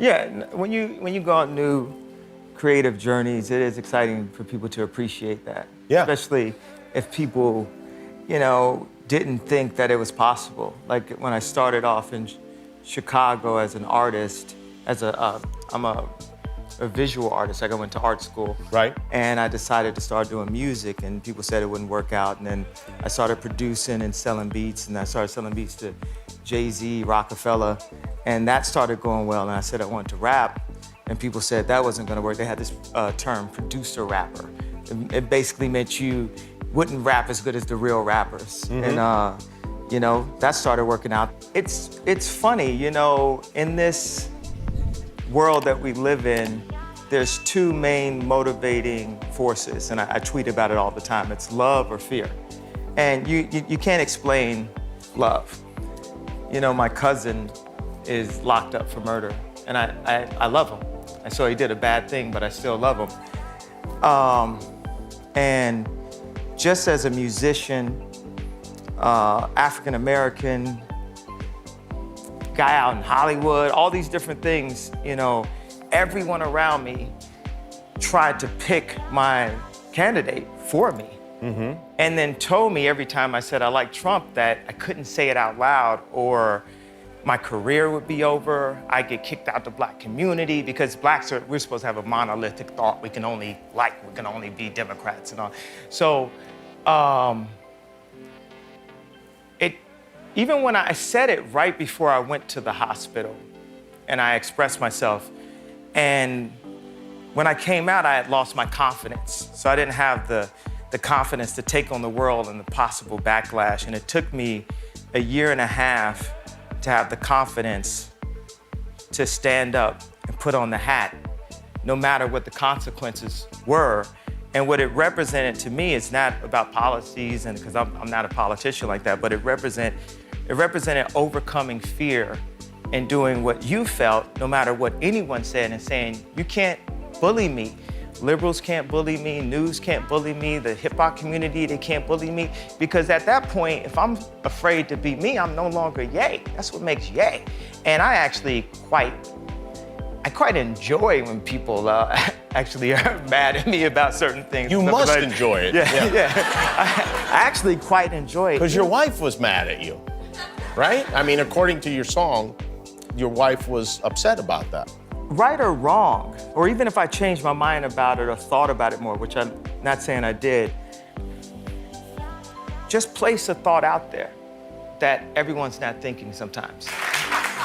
Yeah, when you go on new creative journeys, it is exciting for people to appreciate that. Yeah. Especially if people, didn't think that it was possible. Like when I started off in Chicago as an artist, I'm a visual artist. Like I went to art school. Right. And I decided to start doing music, and people said it wouldn't work out. And then I started producing and selling beats, and I started selling beats to Jay-Z, Rockefeller, and that started going well. And I said I wanted to rap, and people said that wasn't gonna work. They had this term, producer rapper. It basically meant you wouldn't rap as good as the real rappers. And that started working out. It's funny, in this world that we live in, there's two main motivating forces, and I tweet about it all the time. It's love or fear. And you can't explain love. My cousin is locked up for murder, and I love him. And so he did a bad thing, but I still love him. And just as a musician, African American, guy out in Hollywood, all these different things, everyone around me tried to pick my candidate for me. Mm-hmm. And then told me every time I said I like Trump that I couldn't say it out loud or my career would be over. I'd get kicked out the Black community because blacks we're supposed to have a monolithic thought. We can only be Democrats and all. So even when I said it right before I went to the hospital and I expressed myself, and when I came out, I had lost my confidence. So I didn't have the confidence to take on the world and the possible backlash. And it took me a year and a half to have the confidence to stand up and put on the hat, no matter what the consequences were. And what it represented to me is not about policies, and because I'm not a politician like that, but it represented overcoming fear and doing what you felt, no matter what anyone said, and saying, you can't bully me. Liberals can't bully me, news can't bully me, the hip hop community, they can't bully me. Because at that point, if I'm afraid to be me, I'm no longer Ye. That's what makes Ye. And I actually quite enjoy when people actually are mad at me about certain things. You must enjoy it. Yeah. I actually quite enjoy it. Because your wife was mad at you, right? I mean, according to your song, your wife was upset about that. Right or wrong, or even if I changed my mind about it or thought about it more, which I'm not saying I did, just place a thought out there that everyone's not thinking sometimes.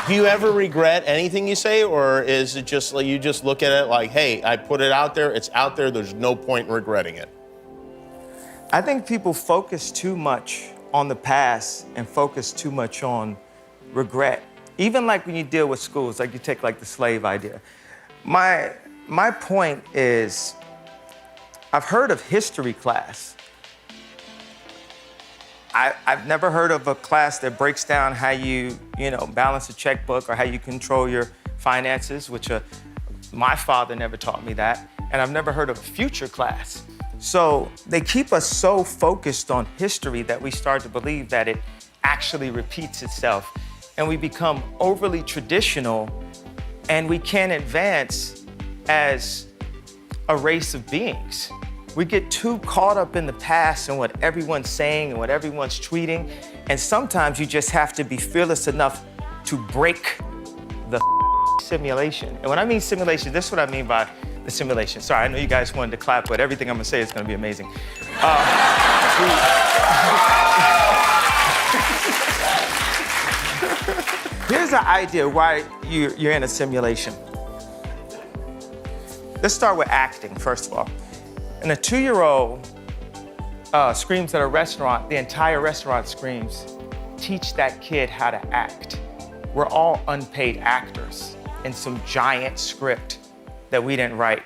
Do you ever regret anything you say, or is it just like you just look at it like, hey, I put it out there, it's out there, there's no point in regretting it? I think people focus too much on the past and focus too much on regret. Even like when you deal with schools, like you take like the slave idea. My point is, I've heard of history class. I've never heard of a class that breaks down how you balance a checkbook or how you control your finances, which my father never taught me that. And I've never heard of a future class. So they keep us so focused on history that we start to believe that it actually repeats itself. And we become overly traditional, and we can't advance as a race of beings. We get too caught up in the past and what everyone's saying and what everyone's tweeting, and sometimes you just have to be fearless enough to break the simulation. And when I mean simulation, this is what I mean by the simulation. Sorry, I know you guys wanted to clap, but everything I'm gonna say is gonna be amazing. Here's the idea why you're in a simulation. Let's start with acting, first of all. And a 2-year-old screams at a restaurant, the entire restaurant screams, teach that kid how to act. We're all unpaid actors in some giant script that we didn't write.